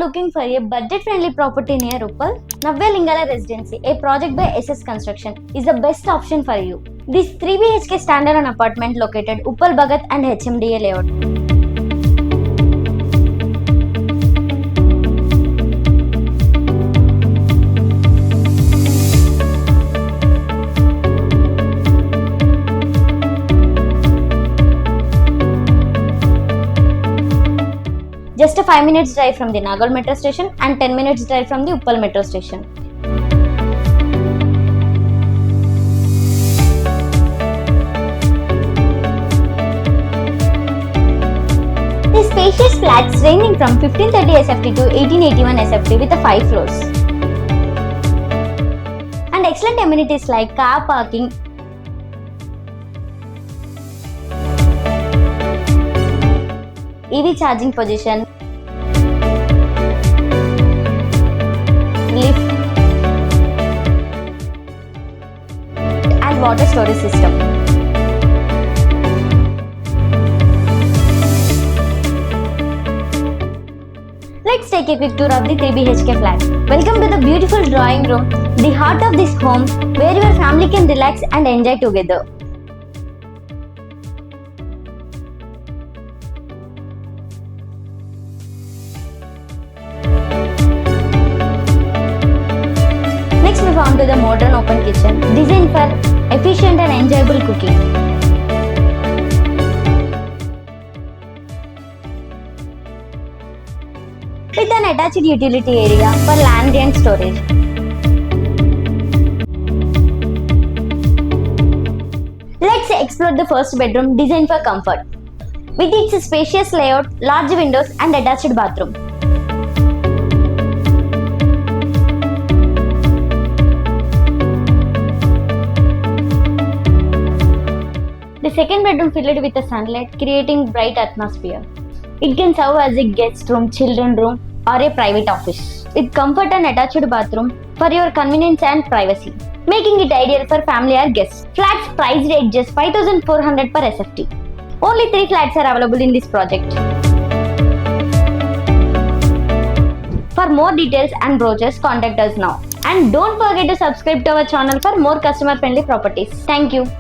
looking for a budget-friendly property near Uppal, Navya Lingala Residency, a project by SS Construction, is the best option for you. This 3 BHK standalone apartment located Uppal Bhagat and HMDA layout. Just a 5 minutes drive from the Nagole Metro Station and 10 minutes drive from the Uppal Metro Station. The spacious flats ranging from 1530 SFT to 1881 SFT with 5 floors. And excellent amenities like car parking, EV charging position, lift and water storage system. Let's take a quick tour of the 3 BHK flat. Welcome to the beautiful drawing room, the heart of this home where your family can relax and enjoy together. Next, move on to the modern open kitchen, designed for efficient and enjoyable cooking. With an attached utility area for laundry and storage. Let's explore the first bedroom, designed for comfort. With its spacious layout, large windows and attached bathroom. The second bedroom filled with the sunlight, creating bright atmosphere. It can serve as a guest room, children room, or a private office, with comfort and attached bathroom for your convenience and privacy, making it ideal for family or guests. Flats priced at just 5,400 per SFT. Only 3 flats are available in this project. For more details and brochures, contact us now. And don't forget to subscribe to our channel for more customer friendly properties. Thank you.